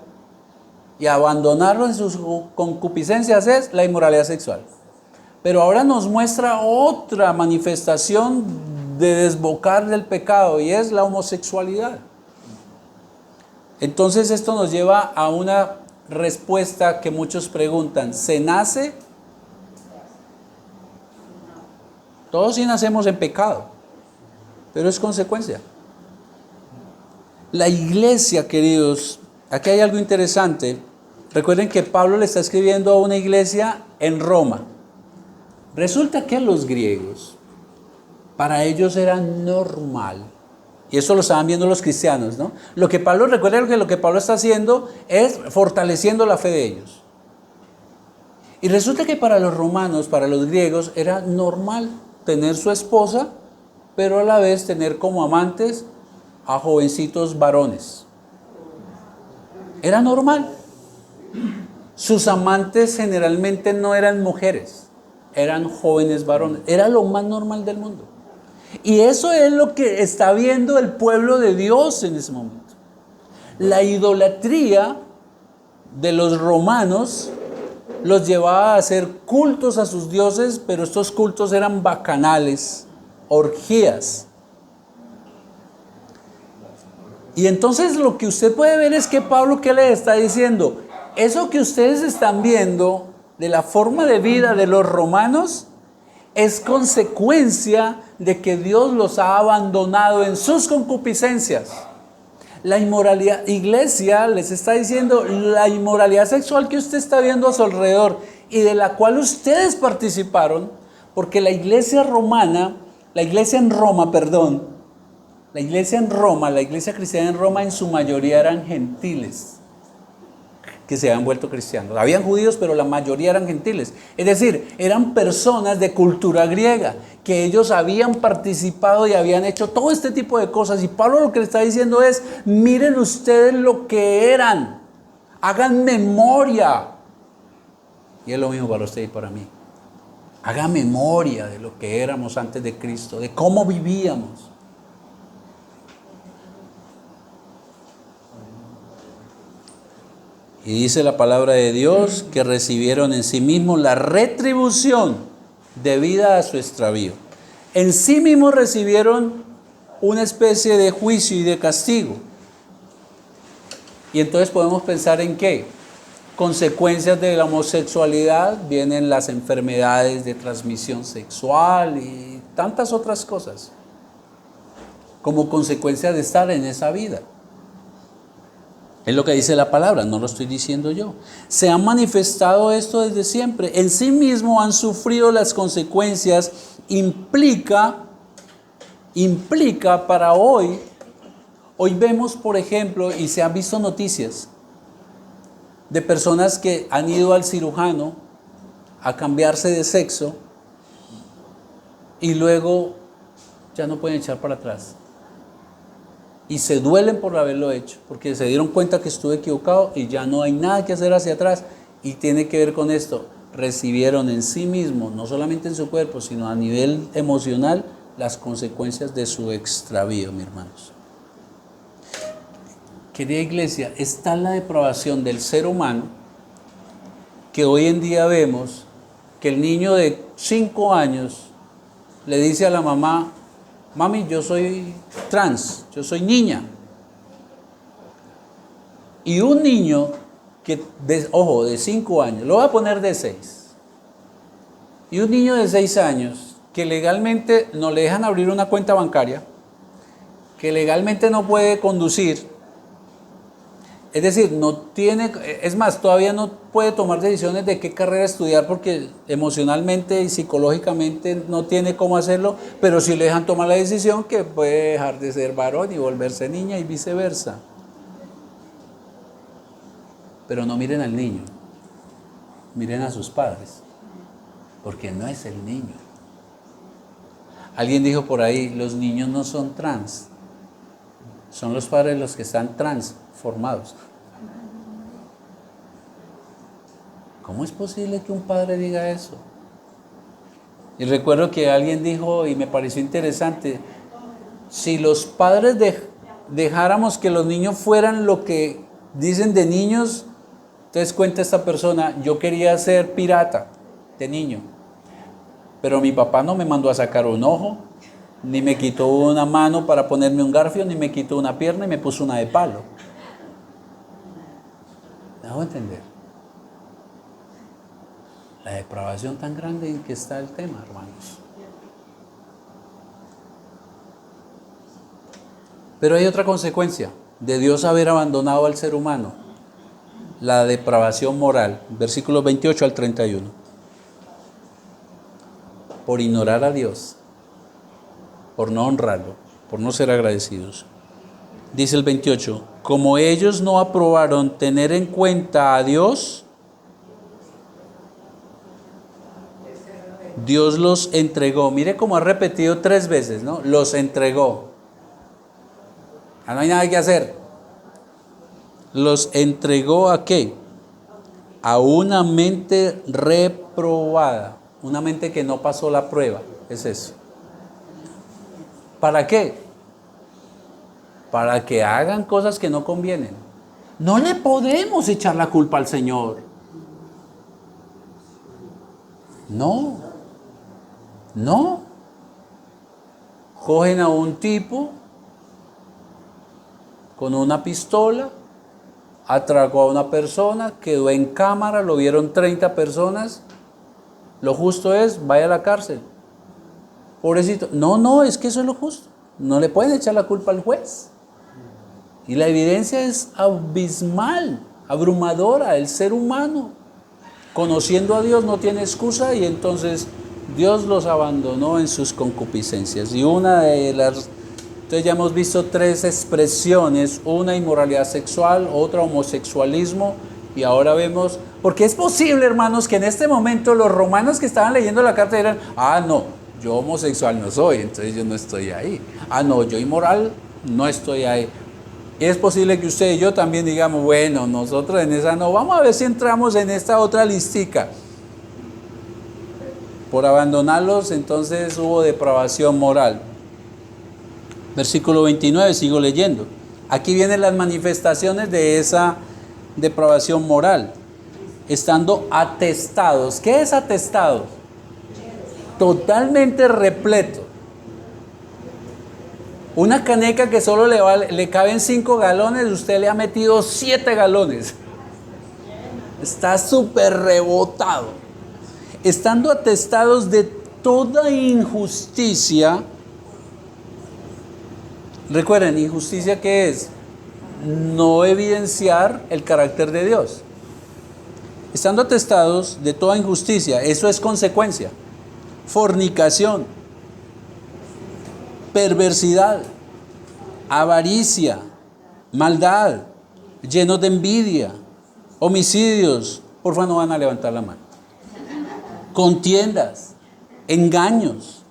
y abandonarlo en sus concupiscencias, es la inmoralidad sexual. Pero ahora nos muestra otra manifestación de desbocar del pecado, y es la homosexualidad. Entonces esto nos lleva a una respuesta que muchos preguntan: ¿se nace? Todos sí nacemos en pecado, pero es consecuencia. La iglesia, queridos, aquí hay algo interesante. Recuerden que Pablo le está escribiendo a una iglesia en Roma. Resulta que los griegos, para ellos era normal, y eso lo estaban viendo los cristianos, ¿no? Recuerden que lo que Pablo está haciendo es fortaleciendo la fe de ellos. Y resulta que para los romanos, para los griegos, era normal tener su esposa, pero a la vez tener como amantes a jovencitos varones. Era normal. Sus amantes generalmente no eran mujeres, eran jóvenes varones. Era lo más normal del mundo. Y eso es lo que está viendo el pueblo de Dios en ese momento. La idolatría de los romanos los llevaba a hacer cultos a sus dioses, pero estos cultos eran bacanales, orgías. Y entonces lo que usted puede ver es que Pablo, ¿qué le está diciendo? Eso que ustedes están viendo de la forma de vida de los romanos es consecuencia de que Dios los ha abandonado en sus concupiscencias. La inmoralidad, iglesia, les está diciendo, la inmoralidad sexual que usted está viendo a su alrededor y de la cual ustedes participaron, porque la iglesia romana, la iglesia en Roma, la iglesia cristiana en Roma en su mayoría eran gentiles que se habían vuelto cristianos. Habían judíos, pero la mayoría eran gentiles. Es decir, eran personas de cultura griega, que ellos habían participado y habían hecho todo este tipo de cosas. Y Pablo lo que le está diciendo es, miren ustedes lo que eran, hagan memoria. Y es lo mismo para usted y para mí. Hagan memoria de lo que éramos antes de Cristo, de cómo vivíamos. Y dice la palabra de Dios que recibieron en sí mismos la retribución debida a su extravío. En sí mismos recibieron una especie de juicio y de castigo. Y entonces podemos pensar en qué. Consecuencias de la homosexualidad, vienen las enfermedades de transmisión sexual y tantas otras cosas. Como consecuencia de estar en esa vida. Es lo que dice la palabra, no lo estoy diciendo yo. Se ha manifestado esto desde siempre. En sí mismo han sufrido las consecuencias. Implica para hoy. Hoy vemos, por ejemplo, y se han visto noticias de personas que han ido al cirujano a cambiarse de sexo y luego ya no pueden echar para atrás. Y se duelen por haberlo hecho, porque se dieron cuenta que estuve equivocado y ya no hay nada que hacer hacia atrás. Y tiene que ver con esto, recibieron en sí mismos, no solamente en su cuerpo, sino a nivel emocional, las consecuencias de su extravío, mis hermanos. Querida iglesia, está la depravación del ser humano, que hoy en día vemos que el niño de 5 años le dice a la mamá, mami, yo soy trans, yo soy niña. Y un niño que, de 5 años, lo voy a poner de 6. Y un niño de 6 años que legalmente no le dejan abrir una cuenta bancaria, que legalmente no puede conducir, es decir, no tiene, es más, todavía no puede tomar decisiones de qué carrera estudiar porque emocionalmente y psicológicamente no tiene cómo hacerlo, pero sí le dejan tomar la decisión que puede dejar de ser varón y volverse niña y viceversa. Pero no miren al niño, miren a sus padres, porque no es el niño. Alguien dijo por ahí, los niños no son trans, son los padres los que están transformados. ¿Cómo es posible que un padre diga eso? Y recuerdo que alguien dijo, y me pareció interesante, si los padres dejáramos que los niños fueran lo que dicen de niños, entonces cuenta esta persona, yo quería ser pirata de niño, pero mi papá no me mandó a sacar un ojo, ni me quitó una mano para ponerme un garfio, ni me quitó una pierna y me puso una de palo. ¿Me hago entender? La depravación tan grande en que está el tema, hermanos. Pero hay otra consecuencia de Dios haber abandonado al ser humano, la depravación moral, versículos 28 al 31. Por ignorar a Dios, por no honrarlo, por no ser agradecidos. Dice el 28, como ellos no aprobaron tener en cuenta a Dios, Dios los entregó. Mire cómo ha repetido 3 veces, ¿no? Los entregó. No hay nada que hacer. los entregó ¿a qué? A una mente reprobada, una mente que no pasó la prueba, es eso. ¿Para qué? Para que hagan cosas que no convienen. No le podemos echar la culpa al Señor. No, no. Cogen a un tipo con una pistola, atracó a una persona, quedó en cámara, lo vieron 30 personas. Lo justo es, vaya a la cárcel. Pobrecito. No, es que eso es lo justo. No le pueden echar la culpa al juez. Y la evidencia es abismal, abrumadora. El ser humano, conociendo a Dios, no tiene excusa, y entonces Dios los abandonó en sus concupiscencias. Y una de las... Entonces ya hemos visto 3 expresiones: una, inmoralidad sexual; otra, homosexualismo, y ahora vemos... Porque es posible, hermanos, que en este momento los romanos que estaban leyendo la carta dirán: ah, no, yo homosexual no soy, entonces yo no estoy ahí. Ah, no, yo inmoral no estoy ahí. Y es posible que usted y yo también digamos: bueno, nosotros en esa no, vamos a ver si entramos en esta otra listica. Por abandonarlos, entonces hubo depravación moral. Versículo 29, sigo leyendo. Aquí vienen las manifestaciones de esa depravación moral. Estando atestados. ¿Qué es atestado? Totalmente repleto. Una caneca que solo le caben 5 galones, usted le ha metido 7 galones. Está súper rebotado. Estando atestados de toda injusticia. Recuerden, injusticia, ¿qué es? No evidenciar el carácter de Dios. Estando atestados de toda injusticia, eso es consecuencia. Fornicación, perversidad, avaricia, maldad, llenos de envidia, homicidios. Porfa, no van a levantar la mano. Contiendas, engaños,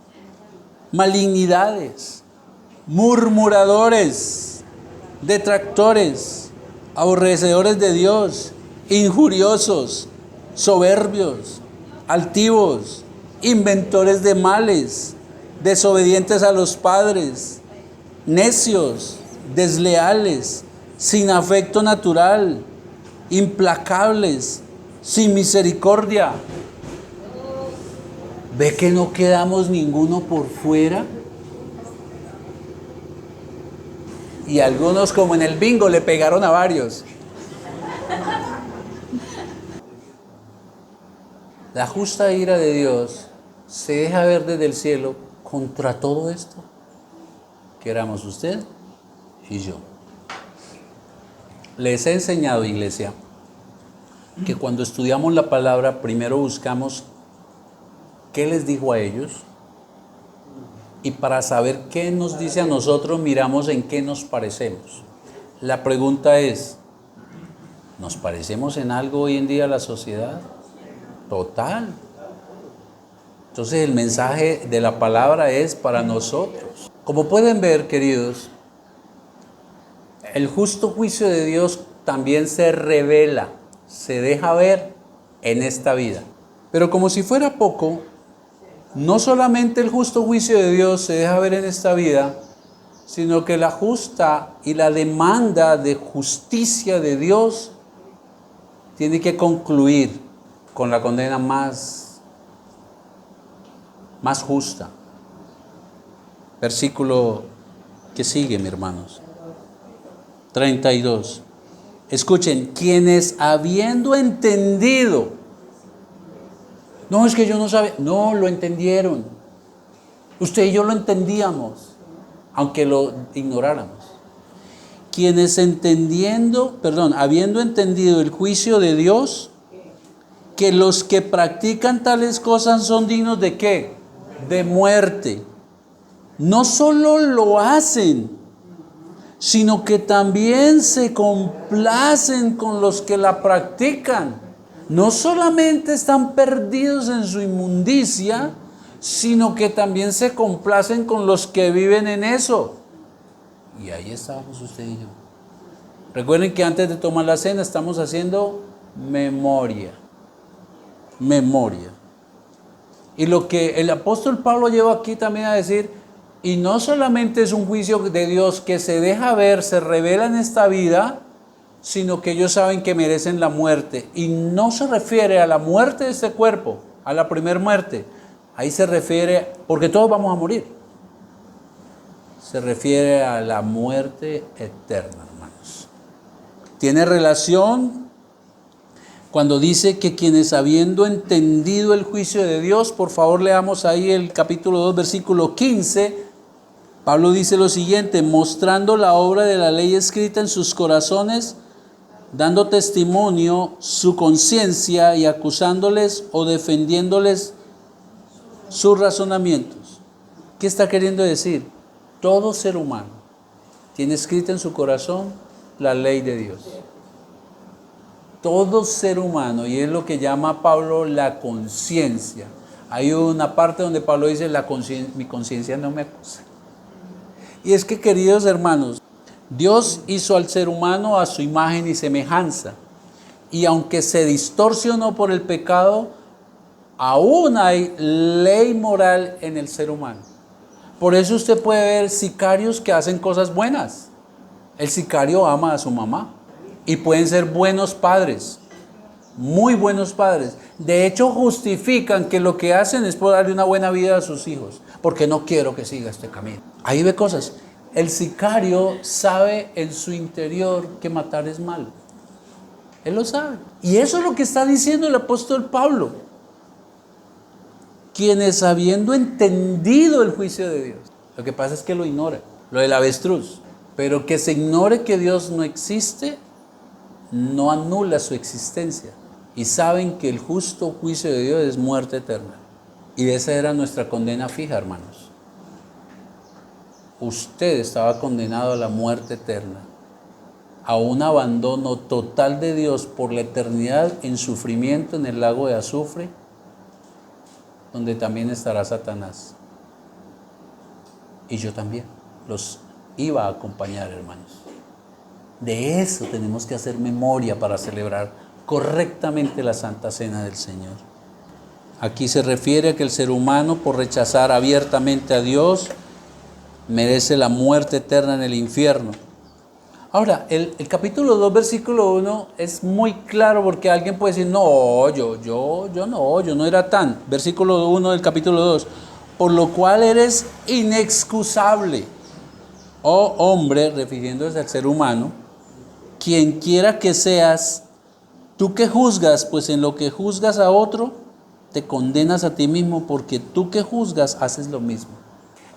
malignidades, murmuradores, detractores, aborrecedores de Dios, injuriosos, soberbios, altivos, inventores de males, desobedientes a los padres, necios, desleales, sin afecto natural, implacables, sin misericordia. ¿Ve que no quedamos ninguno por fuera? Y algunos, como en el bingo, le pegaron a varios. La justa ira de Dios se deja ver desde el cielo contra todo esto que éramos usted y yo. Les he enseñado, iglesia, que cuando estudiamos la palabra, primero buscamos qué les dijo a ellos, y para saber qué nos dice a nosotros, miramos en qué nos parecemos. La pregunta es: ¿nos parecemos en algo hoy en día a la sociedad? Total. Entonces el mensaje de la palabra es para nosotros. Como pueden ver, queridos, el justo juicio de Dios también se revela, se deja ver en esta vida. Pero como si fuera poco, no solamente el justo juicio de Dios se deja ver en esta vida, sino que la justa y la demanda de justicia de Dios tiene que concluir con la condena más justa. Versículo que sigue, mis hermanos. 32. Escuchen: quienes habiendo entendido. No, es que yo no sabía. No, lo entendieron. Usted y yo lo entendíamos, aunque lo ignoráramos. Quienes habiendo entendido el juicio de Dios, que los que practican tales cosas son dignos ¿de qué? De muerte. No solo lo hacen, sino que también se complacen con los que la practican. No solamente están perdidos en su inmundicia, sino que también se complacen con los que viven en eso. Y ahí estábamos usted y yo. Recuerden que antes de tomar la cena estamos haciendo memoria. Memoria. Y lo que el apóstol Pablo lleva aquí también a decir, y no solamente es un juicio de Dios que se deja ver, se revela en esta vida, sino que ellos saben que merecen la muerte. Y no se refiere a la muerte de este cuerpo, a la primera muerte. Ahí se refiere, porque todos vamos a morir. Se refiere a la muerte eterna, hermanos. Tiene relación cuando dice que quienes habiendo entendido el juicio de Dios, por favor leamos ahí el capítulo 2, versículo 15, Pablo dice lo siguiente, mostrando la obra de la ley escrita en sus corazones, dando testimonio su conciencia y acusándoles o defendiéndoles sus razonamientos. ¿Qué está queriendo decir? Todo ser humano tiene escrita en su corazón la ley de Dios. Todo ser humano, y es lo que llama Pablo la conciencia. Hay una parte donde Pablo dice, mi conciencia no me acusa. Y es que, queridos hermanos, Dios hizo al ser humano a su imagen y semejanza. Y aunque se distorsionó por el pecado, aún hay ley moral en el ser humano. Por eso usted puede ver sicarios que hacen cosas buenas. El sicario ama a su mamá. Y pueden ser buenos padres, muy buenos padres. De hecho, justifican que lo que hacen es por darle una buena vida a sus hijos, porque no quiero que siga este camino. Ahí ve cosas. El sicario sabe en su interior que matar es malo. Él lo sabe. Y eso es lo que está diciendo el apóstol Pablo. Quienes habiendo entendido el juicio de Dios. Lo que pasa es que lo ignora, lo del avestruz. Pero que se ignore que Dios no existe, no anula su existencia. Y saben que el justo juicio de Dios es muerte eterna. Y esa era nuestra condena fija, hermanos. Usted estaba condenado a la muerte eterna, a un abandono total de Dios por la eternidad en sufrimiento en el lago de azufre, donde también estará Satanás. Y yo también los iba a acompañar, hermanos. De eso tenemos que hacer memoria para celebrar correctamente la Santa Cena del Señor. Aquí se refiere a que el ser humano, por rechazar abiertamente a Dios, merece la muerte eterna en el infierno. Ahora, el capítulo 2, versículo 1 es muy claro, porque alguien puede decir, no, yo no era tan. Versículo 1 del capítulo 2, por lo cual eres inexcusable, oh hombre, refiriéndose al ser humano, quien quiera que seas, tú que juzgas, pues en lo que juzgas a otro, te condenas a ti mismo, porque tú que juzgas haces lo mismo.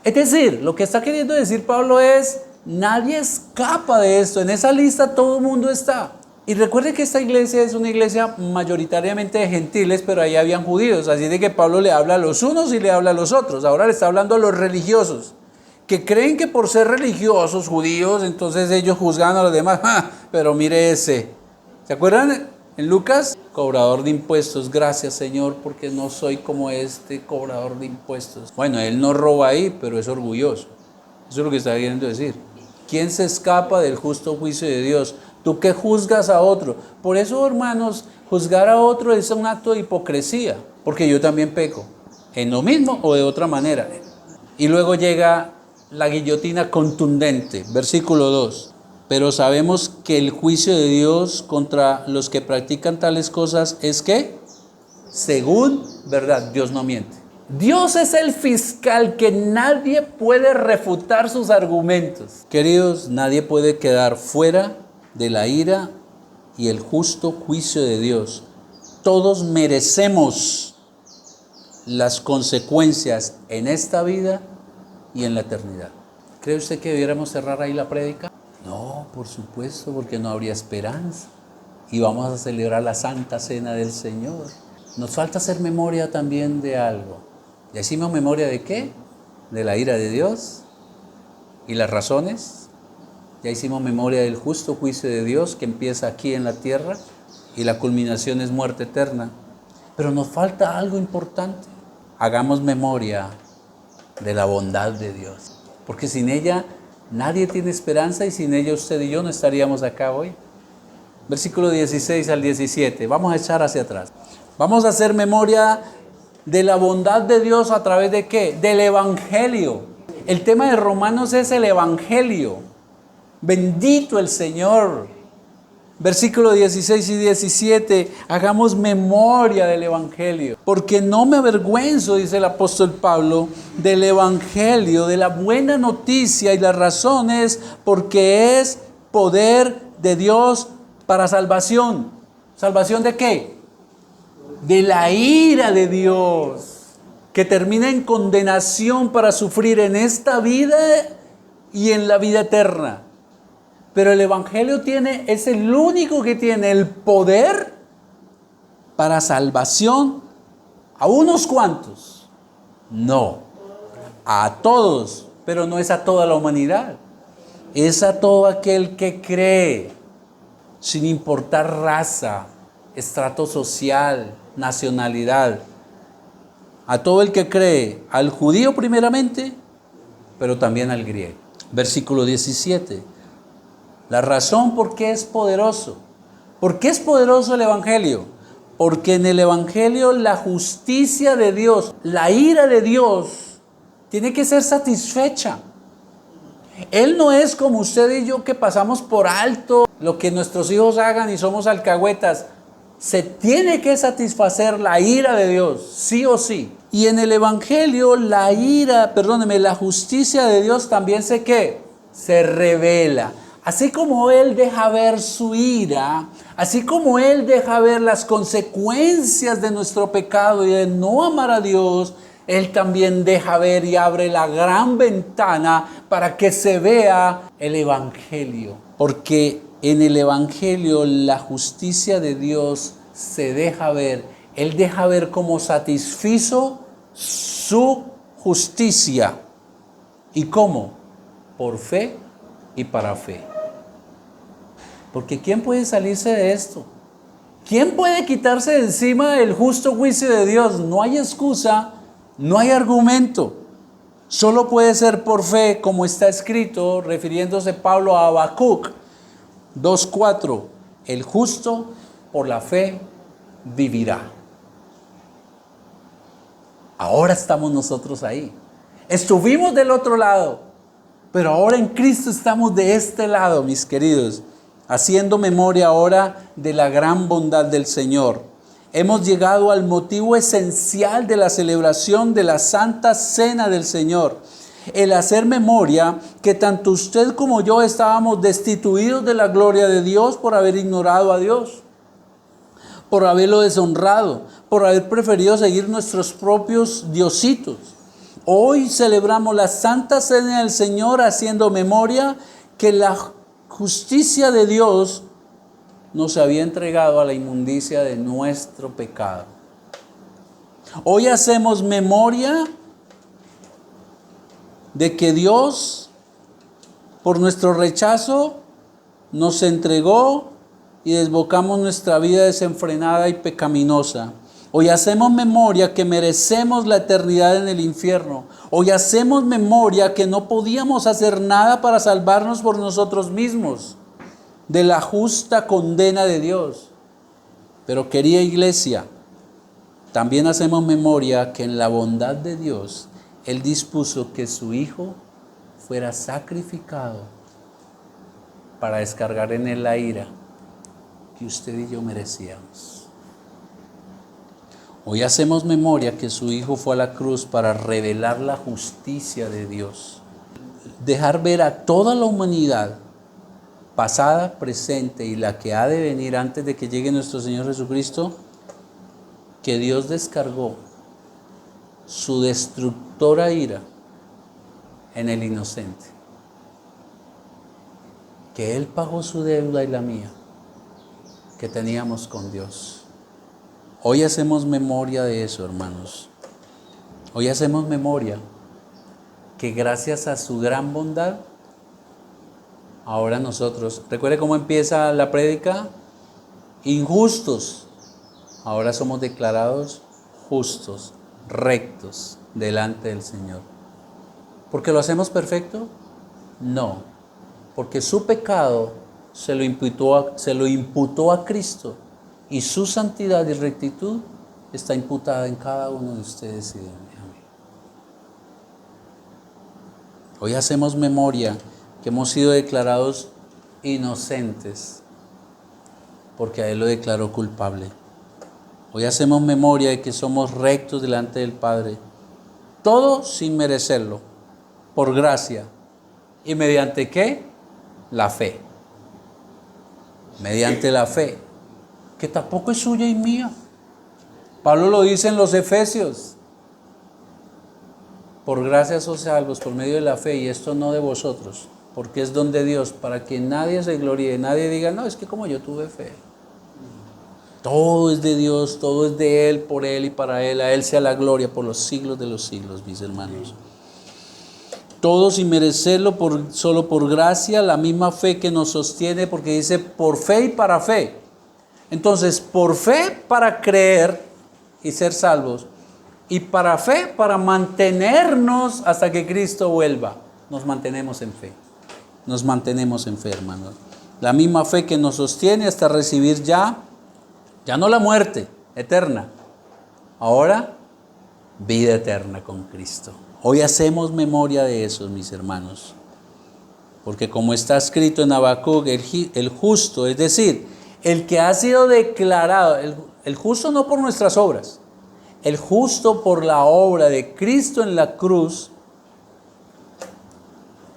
Es decir, lo que está queriendo decir Pablo es, nadie escapa de esto, en esa lista todo el mundo está. Y recuerde que esta iglesia es una iglesia mayoritariamente de gentiles, pero ahí habían judíos, así de que Pablo le habla a los unos y le habla a los otros. Ahora le está hablando a los religiosos, que creen que por ser religiosos, judíos, entonces ellos juzgan a los demás. Pero mire ese, ¿se acuerdan en Lucas? Cobrador de impuestos, gracias Señor, porque no soy como este cobrador de impuestos. Bueno, él no roba ahí, pero es orgulloso. Eso es lo que está queriendo decir. ¿Quién se escapa del justo juicio de Dios? Tú que juzgas a otro. Por eso, hermanos, juzgar a otro es un acto de hipocresía, porque yo también peco, en lo mismo o de otra manera. Y luego llega la guillotina contundente, versículo 2. Pero sabemos que el juicio de Dios contra los que practican tales cosas es que, según verdad, Dios no miente. Dios es el fiscal que nadie puede refutar sus argumentos. Queridos, nadie puede quedar fuera de la ira y el justo juicio de Dios. Todos merecemos las consecuencias en esta vida y en la eternidad. ¿Cree usted que debiéramos cerrar ahí la prédica? No, por supuesto, porque no habría esperanza. Y vamos a celebrar la Santa Cena del Señor. Nos falta hacer memoria también de algo. ¿Ya hicimos memoria de qué? De la ira de Dios y las razones. Ya hicimos memoria del justo juicio de Dios que empieza aquí en la tierra y la culminación es muerte eterna. Pero nos falta algo importante. Hagamos memoria de la bondad de Dios, porque sin ella Nadie tiene esperanza y sin ella usted y yo no estaríamos acá hoy. Versículo 16 al 17. Vamos a echar hacia atrás. Vamos a hacer memoria de la bondad de Dios a través de ¿qué? Del Evangelio. El tema de Romanos es el Evangelio. Bendito el Señor. Versículo 16 y 17, hagamos memoria del Evangelio. Porque no me avergüenzo, dice el apóstol Pablo, del Evangelio, de la buena noticia, y la razón es porque es poder de Dios para salvación. ¿Salvación de qué? De la ira de Dios, que termina en condenación para sufrir en esta vida y en la vida eterna. Pero el Evangelio es el único que tiene el poder para salvación a unos cuantos. No, a todos, pero no es a toda la humanidad. Es a todo aquel que cree, sin importar raza, estrato social, nacionalidad. A todo el que cree, al judío primeramente, pero también al griego. Versículo 17. La razón por qué es poderoso. ¿Por qué es poderoso el Evangelio? Porque en el Evangelio la justicia de Dios, la ira de Dios, tiene que ser satisfecha. Él no es como usted y yo que pasamos por alto lo que nuestros hijos hagan y somos alcahuetas. Se tiene que satisfacer la ira de Dios, sí o sí. Y en el Evangelio la justicia de Dios también se revela. Así como Él deja ver su ira, así como Él deja ver las consecuencias de nuestro pecado y de no amar a Dios, Él también deja ver y abre la gran ventana para que se vea el Evangelio. Porque en el Evangelio la justicia de Dios se deja ver. Él deja ver cómo satisfizo su justicia. ¿Y cómo? Por fe y para fe. Porque ¿quién puede salirse de esto? ¿Quién puede quitarse de encima el justo juicio de Dios? No hay excusa, no hay argumento. Solo puede ser por fe, como está escrito, refiriéndose Pablo a Habacuc 2:4. El justo por la fe vivirá. Ahora estamos nosotros ahí. Estuvimos del otro lado, pero ahora en Cristo estamos de este lado, mis queridos. Haciendo memoria ahora de la gran bondad del Señor. Hemos llegado al motivo esencial de la celebración de la Santa Cena del Señor. El hacer memoria que tanto usted como yo estábamos destituidos de la gloria de Dios por haber ignorado a Dios, por haberlo deshonrado, por haber preferido seguir nuestros propios diositos. Hoy celebramos la Santa Cena del Señor haciendo memoria que la justicia de Dios nos había entregado a la inmundicia de nuestro pecado. Hoy hacemos memoria de que Dios, por nuestro rechazo, nos entregó y desbocamos nuestra vida desenfrenada y pecaminosa. Hoy hacemos memoria que merecemos la eternidad en el infierno. Hoy hacemos memoria que no podíamos hacer nada para salvarnos por nosotros mismos de la justa condena de Dios. Pero querida iglesia, también hacemos memoria que en la bondad de Dios, Él dispuso que su Hijo fuera sacrificado para descargar en Él la ira que usted y yo merecíamos. Hoy hacemos memoria que su Hijo fue a la cruz para revelar la justicia de Dios. Dejar ver a toda la humanidad, pasada, presente y la que ha de venir antes de que llegue nuestro Señor Jesucristo, que Dios descargó su destructora ira en el inocente. Que Él pagó su deuda y la mía que teníamos con Dios. Hoy hacemos memoria de eso, hermanos. Hoy hacemos memoria que gracias a su gran bondad, ahora nosotros, recuerde cómo empieza la prédica, injustos, ahora somos declarados justos, rectos delante del Señor. ¿Porque lo hacemos perfecto? No, porque su pecado se lo imputó a Cristo y su santidad y rectitud está imputada en cada uno de ustedes y de mí. Hoy hacemos memoria que hemos sido declarados inocentes porque a Él lo declaró culpable. Hoy hacemos memoria de que somos rectos delante del Padre, todo sin merecerlo, por gracia. ¿Y mediante qué? La fe. Mediante la fe, que tampoco es suya y mía. Pablo lo dice en los Efesios. Por gracia sois salvos por medio de la fe, y esto no de vosotros, porque es don de Dios, para que nadie se gloríe, nadie diga, no, es que como yo tuve fe. Todo es de Dios, todo es de Él, por Él y para Él. A Él sea la gloria por los siglos de los siglos, mis hermanos. Todo sin merecerlo, solo por gracia, la misma fe que nos sostiene, porque dice por fe y para fe. Entonces, por fe para creer y ser salvos, y para fe para mantenernos hasta que Cristo vuelva. Nos mantenemos en fe. Nos mantenemos en fe, hermanos. La misma fe que nos sostiene hasta recibir ya no la muerte eterna, ahora vida eterna con Cristo. Hoy hacemos memoria de eso, mis hermanos, porque como está escrito en Habacuc, el justo, es decir, el que ha sido declarado, el justo no por nuestras obras, el justo por la obra de Cristo en la cruz,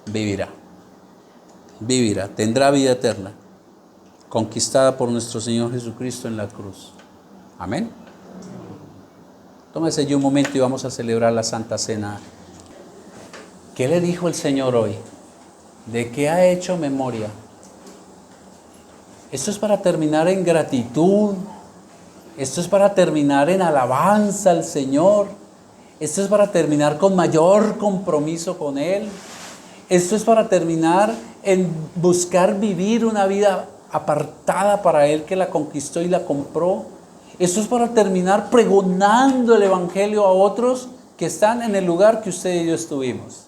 vivirá, tendrá vida eterna, conquistada por nuestro Señor Jesucristo en la cruz. Amén. Tómese yo un momento y vamos a celebrar la Santa Cena. ¿Qué le dijo el Señor hoy? ¿De qué ha hecho memoria? Esto es para terminar en gratitud. Esto es para terminar en alabanza al Señor. Esto es para terminar con mayor compromiso con Él. Esto es para terminar en buscar vivir una vida apartada para Él, que la conquistó y la compró. Esto es para terminar pregonando el Evangelio a otros que están en el lugar que usted y yo estuvimos.